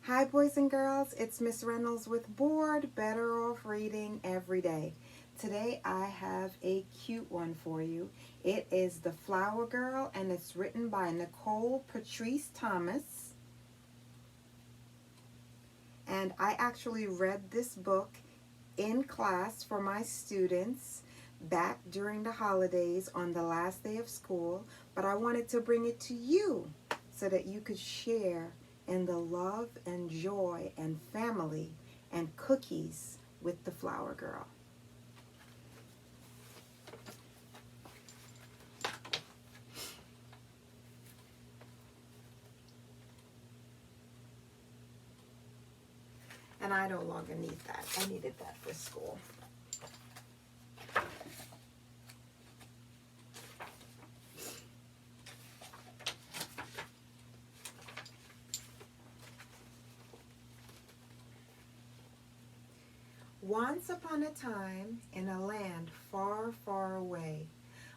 Hi, boys and girls. It's Miss Reynolds with Board Better Off Reading Every Day. Today I have a cute one for you. It is The Flower Girl, and it's written by Nicole Patrice Thomas. And I actually read this book in class for my students back during the holidays on the last day of school, but I wanted to bring it to you so that you could share in the love and joy and family and cookies with the Flower Girl. And I no longer need that. I needed that for school. Once upon a time, in a land far, far away,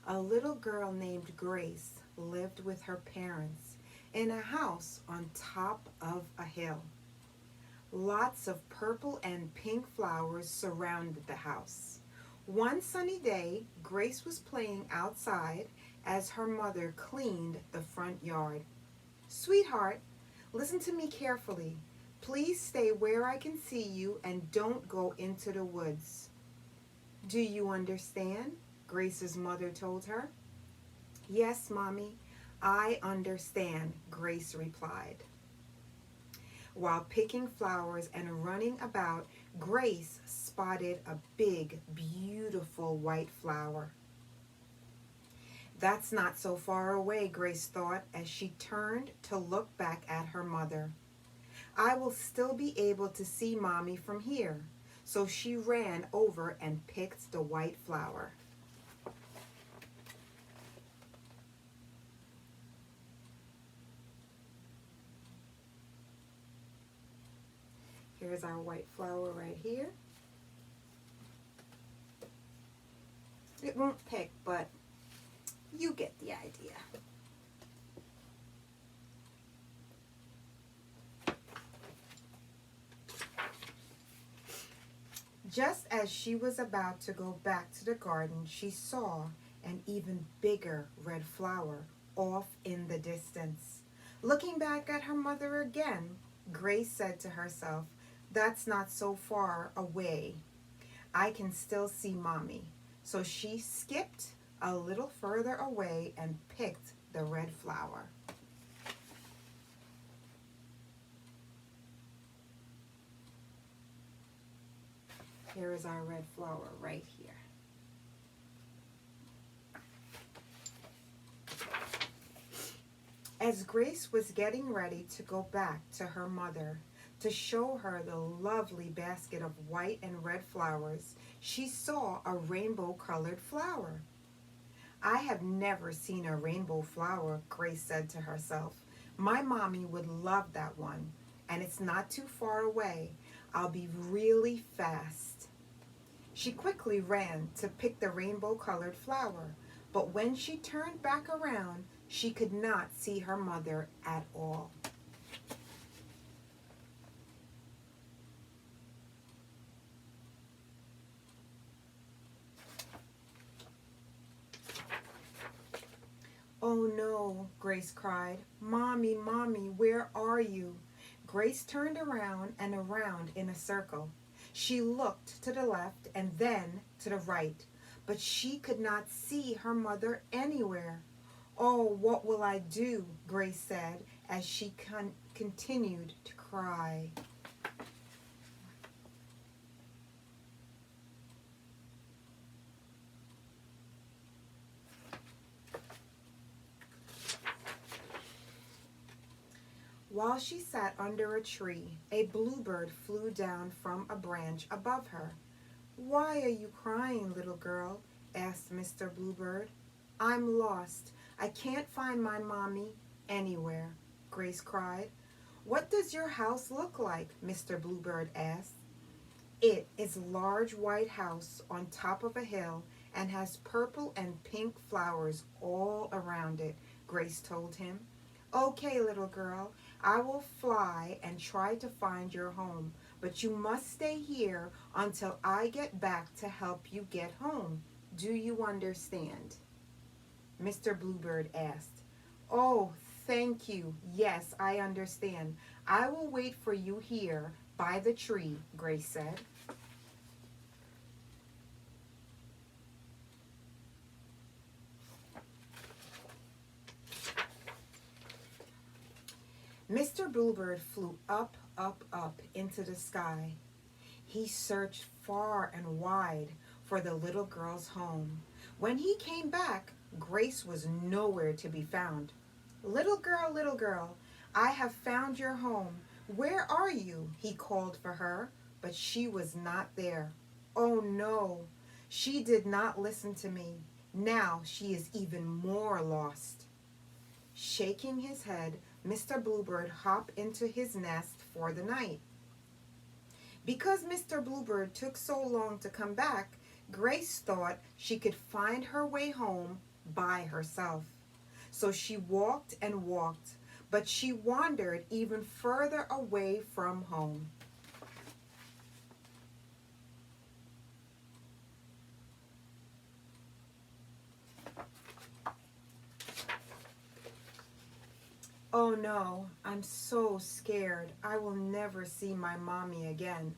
a little girl named Grace lived with her parents in a house on top of a hill. Lots of purple and pink flowers surrounded the house. One sunny day, Grace was playing outside as her mother cleaned the front yard. "Sweetheart, listen to me carefully. Please stay where I can see you and don't go into the woods." "Do you understand?" Grace's mother told her. "Yes, Mommy, I understand," Grace replied. While picking flowers and running about, Grace spotted a big, beautiful white flower. "That's not so far away," Grace thought as she turned to look back at her mother. "I will still be able to see Mommy from here." So she ran over and picked the white flower. Here's our white flower right here. It won't pick, but you get the idea. Just as she was about to go back to the garden, she saw an even bigger red flower off in the distance. Looking back at her mother again, Grace said to herself, "That's not so far away. I can still see Mommy." So she skipped a little further away and picked the red flower. Here is our red flower right here. As Grace was getting ready to go back to her mother to show her the lovely basket of white and red flowers, she saw a rainbow-colored flower. "I have never seen a rainbow flower," Grace said to herself. "My mommy would love that one, and it's not too far away. I'll be really fast." She quickly ran to pick the rainbow-colored flower, but when she turned back around, she could not see her mother at all. "Oh no," Grace cried. "Mommy, Mommy, where are you?" Grace turned around and around in a circle. She looked to the left and then to the right, but she could not see her mother anywhere. "Oh, what will I do?" Grace said as she continued to cry. While she sat under a tree, a bluebird flew down from a branch above her. "Why are you crying, little girl?" asked Mr. Bluebird. "I'm lost. I can't find my mommy anywhere," Grace cried. "What does your house look like?" Mr. Bluebird asked. "It is a large white house on top of a hill and has purple and pink flowers all around it," Grace told him. Okay, little girl, I will fly and try to find your home, but you must stay here until I get back to help you get home. Do you understand? Mr. Bluebird asked. Oh, thank you. Yes, I understand. I will wait for you here by the tree, Grace said. Mr. Bluebird flew up, up, up into the sky. He searched far and wide for the little girl's home. When he came back, Grace was nowhere to be found. Little girl, I have found your home. Where are you? He called for her, but she was not there. Oh no, she did not listen to me. Now she is even more lost. Shaking his head, Mr. Bluebird hopped into his nest for the night. Because Mr. Bluebird took so long to come back, Grace thought she could find her way home by herself. So she walked and walked, but she wandered even further away from home. Oh no, I'm so scared. I will never see my mommy again,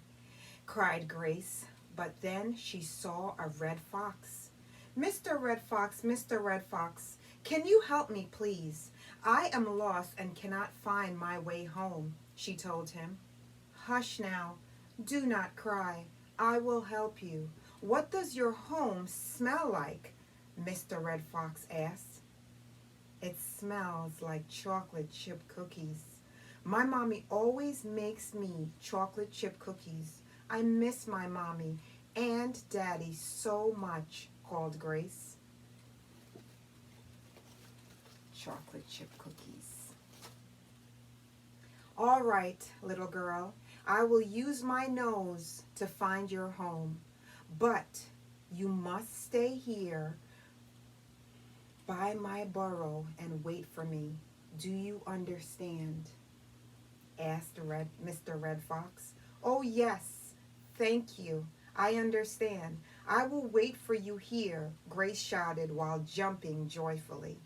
cried Grace. But then she saw a red fox. Mr. Red Fox, can you help me, please? I am lost and cannot find my way home, she told him. Hush now. Do not cry. I will help you. What does your home smell like? Mr. Red Fox asked. It smells like chocolate chip cookies. My mommy always makes me chocolate chip cookies. I miss my mommy and daddy so much, called Grace. Chocolate chip cookies. All right, little girl, I will use my nose to find your home, but you must stay here by my burrow and wait for me. Do you understand? Asked Mr. Red Fox. Oh, yes, thank you. I understand. I will wait for you here, Grace shouted while jumping joyfully.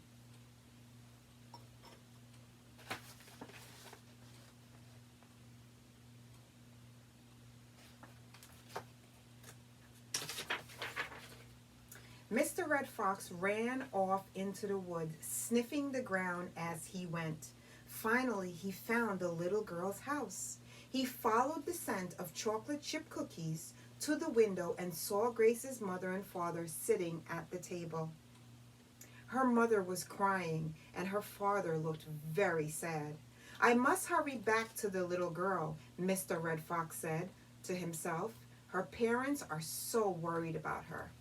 Mr. Red Fox ran off into the woods, sniffing the ground as he went. Finally, he found the little girl's house. He followed the scent of chocolate chip cookies to the window and saw Grace's mother and father sitting at the table. Her mother was crying, and her father looked very sad. I must hurry back to the little girl, Mr. Red Fox said to himself. Her parents are so worried about her.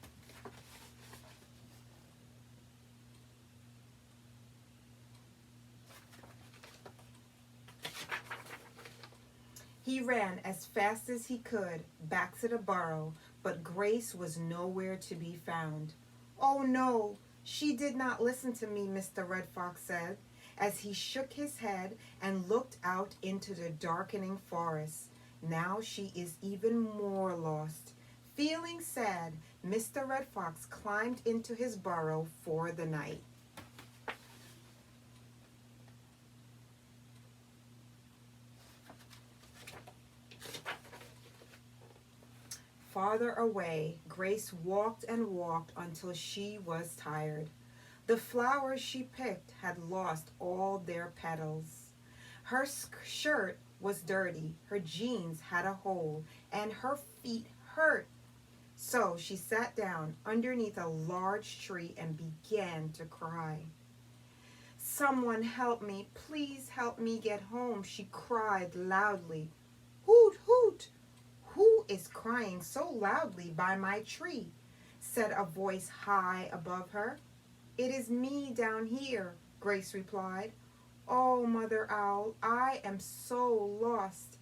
He ran as fast as he could back to the burrow, but Grace was nowhere to be found. Oh no, she did not listen to me, Mr. Red Fox said, as he shook his head and looked out into the darkening forest. Now she is even more lost. Feeling sad, Mr. Red Fox climbed into his burrow for the night. Farther away, Grace walked and walked until she was tired. The flowers she picked had lost all their petals. Her shirt was dirty, her jeans had a hole, and her feet hurt. So she sat down underneath a large tree and began to cry. Someone help me, please help me get home, she cried loudly. Hoot, hoot! Who is crying so loudly by my tree? Said a voice high above her. It is me down here, Grace replied. Oh, Mother Owl, I am so lost.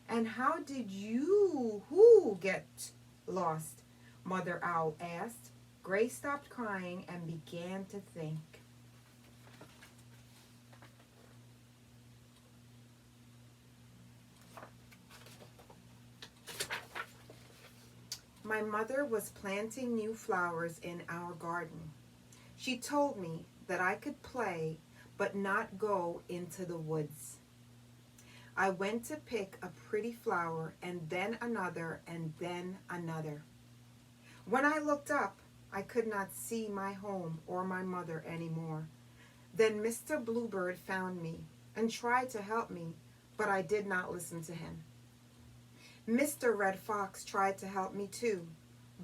And how did who get lost? Mother Owl asked. Grace stopped crying and began to think. My mother was planting new flowers in our garden. She told me that I could play but not go into the woods. I went to pick a pretty flower and then another and then another. When I looked up, I could not see my home or my mother anymore. Then Mr. Bluebird found me and tried to help me, but I did not listen to him. Mr. Red Fox tried to help me too,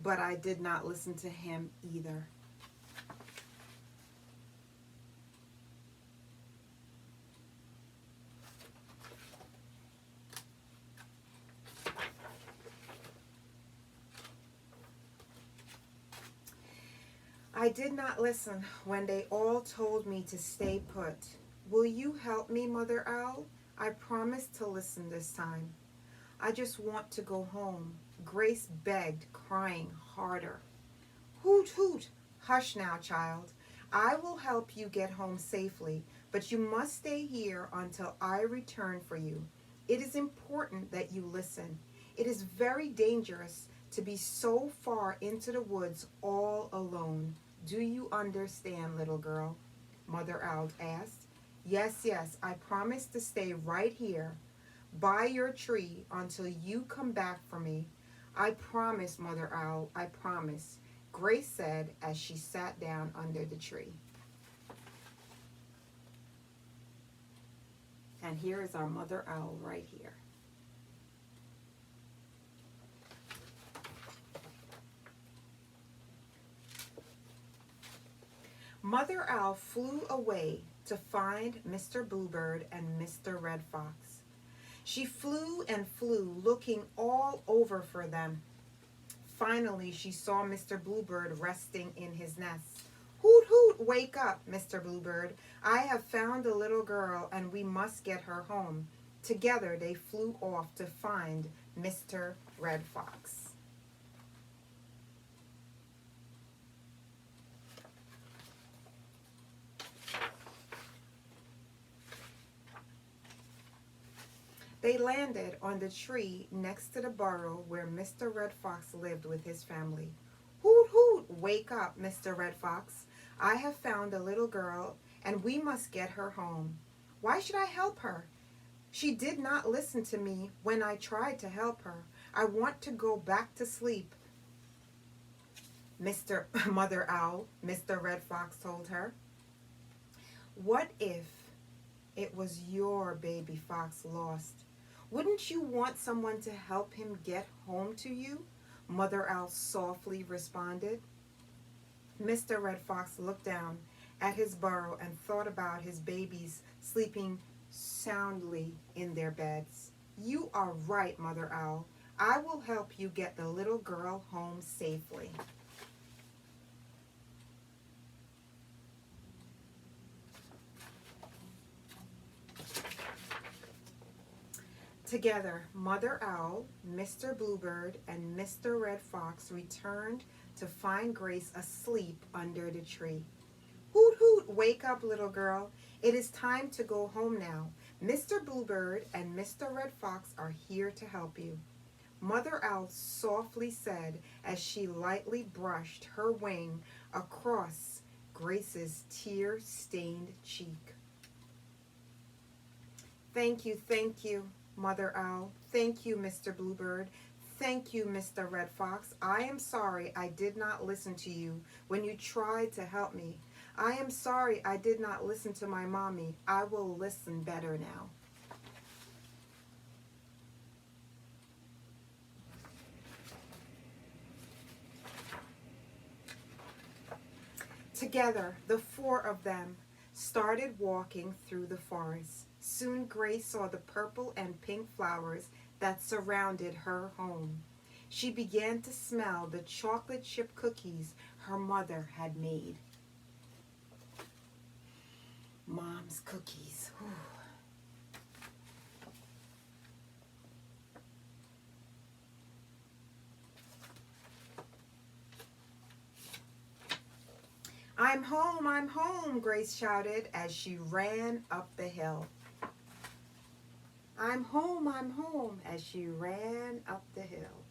but I did not listen to him either. I did not listen when they all told me to stay put. Will you help me, Mother Owl? I promise to listen this time. I just want to go home, Grace begged, crying harder. Hoot, hoot! Hush now, child. I will help you get home safely, but you must stay here until I return for you. It is important that you listen. It is very dangerous to be so far into the woods all alone. Do you understand, little girl? Mother Owl asked. Yes, yes, I promise to stay right here by your tree until you come back for me. I promise, Mother Owl, I promise, Grace said as she sat down under the tree. And here is our Mother Owl right here. Mother Owl flew away to find Mr. Bluebird and Mr. Red Fox. She flew and flew, looking all over for them. Finally, she saw Mr. Bluebird resting in his nest. Hoot, hoot, wake up, Mr. Bluebird. I have found a little girl and we must get her home. Together, they flew off to find Mr. Red Fox. They landed on the tree next to the burrow where Mr. Red Fox lived with his family. Hoot, hoot, wake up, Mr. Red Fox. I have found a little girl, and we must get her home. Why should I help her? She did not listen to me when I tried to help her. I want to go back to sleep. Mother Owl, Mr. Red Fox told her. What if it was your baby fox lost? Wouldn't you want someone to help him get home to you? Mother Owl softly responded. Mr. Red Fox looked down at his burrow and thought about his babies sleeping soundly in their beds. You are right, Mother Owl. I will help you get the little girl home safely. Together, Mother Owl, Mr. Bluebird, and Mr. Red Fox returned to find Grace asleep under the tree. Hoot, hoot, wake up, little girl. It is time to go home now. Mr. Bluebird and Mr. Red Fox are here to help you. Mother Owl softly said as she lightly brushed her wing across Grace's tear-stained cheek. Thank you, Mother Owl. Thank you, Mr. Bluebird. Thank you, Mr. Red Fox. I am sorry I did not listen to you when you tried to help me. I am sorry I did not listen to my mommy. I will listen better now. Together, the four of them started walking through the forest. Soon Grace saw the purple and pink flowers that surrounded her home. She began to smell the chocolate chip cookies her mother had made. Mom's cookies. Whew. I'm home, Grace shouted as she ran up the hill. I'm home, as she ran up the hill.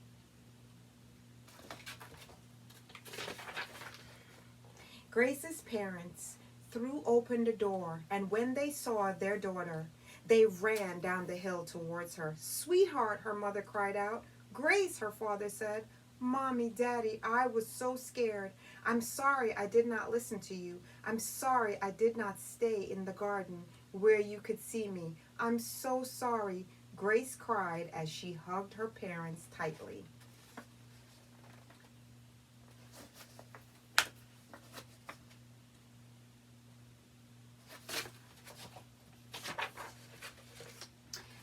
Grace's parents threw open the door, and when they saw their daughter, they ran down the hill towards her. "Sweetheart," her mother cried out. "Grace," her father said. "Mommy, Daddy, I was so scared. I'm sorry I did not listen to you. I'm sorry I did not stay in the garden where you could see me. I'm so sorry," Grace cried as she hugged her parents tightly.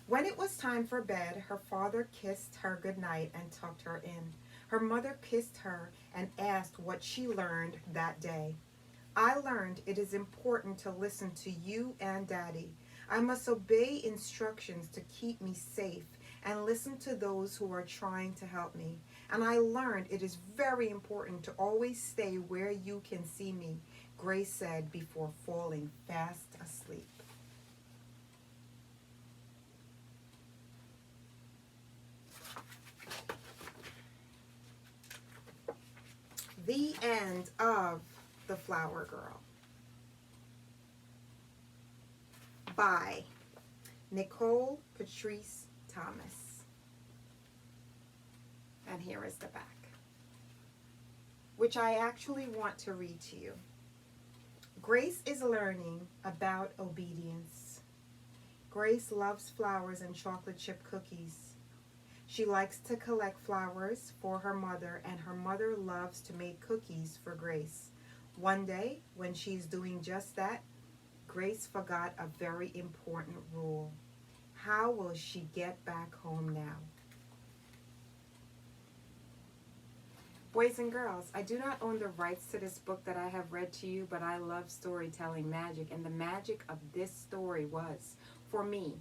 When it was time for bed, her father kissed her goodnight and tucked her in. Her mother kissed her and asked what she learned that day. "I learned it is important to listen to you and Daddy. I must obey instructions to keep me safe and listen to those who are trying to help me. And I learned it is very important to always stay where you can see me," Grace said before falling fast asleep. The end of The Flower Girl by Nicole Patrice Thomas. And here is the back, which I actually want to read to you. Grace is learning about obedience. Grace loves flowers and chocolate chip cookies. She likes to collect flowers for her mother, and her mother loves to make cookies for Grace. One day, when she's doing just that, Grace forgot a very important rule. How will she get back home now? Boys and girls, I do not own the rights to this book that I have read to you, but I love storytelling magic, and the magic of this story was, for me,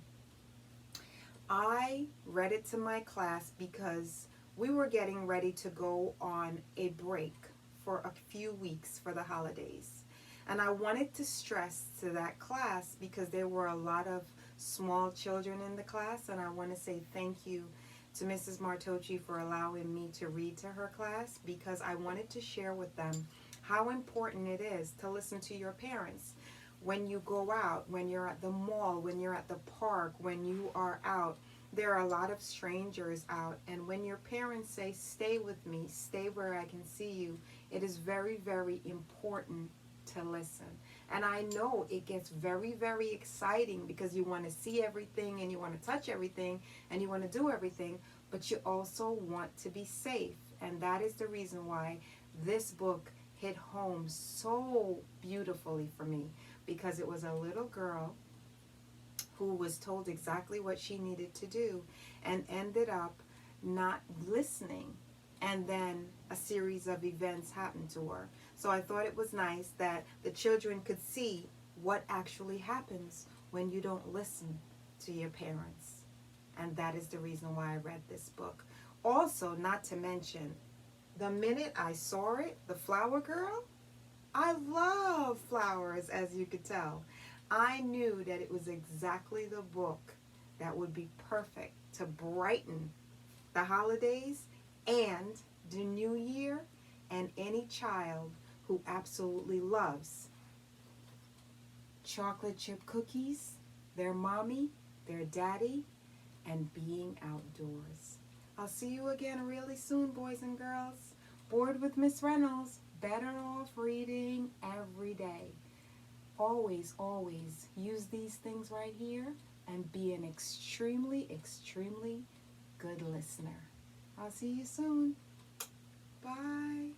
I read it to my class because we were getting ready to go on a break for a few weeks for the holidays. And I wanted to stress to that class because there were a lot of small children in the class, and I want to say thank you to Mrs. Martocci for allowing me to read to her class, because I wanted to share with them how important it is to listen to your parents. When you go out, when you're at the mall, when you're at the park, when you are out, there are a lot of strangers out, and when your parents say, "Stay with me, stay where I can see you," it is very, very important to listen. And I know it gets very, very exciting because you want to see everything and you want to touch everything and you want to do everything, but you also want to be safe. And that is the reason why this book hit home so beautifully for me, because it was a little girl who was told exactly what she needed to do and ended up not listening, and then a series of events happened to her. So I thought it was nice that the children could see what actually happens when you don't listen to your parents. And that is the reason why I read this book. Also, not to mention, the minute I saw it, The Flower Girl, I love flowers, as you could tell. I knew that it was exactly the book that would be perfect to brighten the holidays and the new year, and any child who absolutely loves chocolate chip cookies, their mommy, their daddy, and being outdoors. I'll see you again really soon, boys and girls. Bored with Miss Reynolds, better off reading every day. Always, always use these things right here and be an extremely, extremely good listener. I'll see you soon. Bye.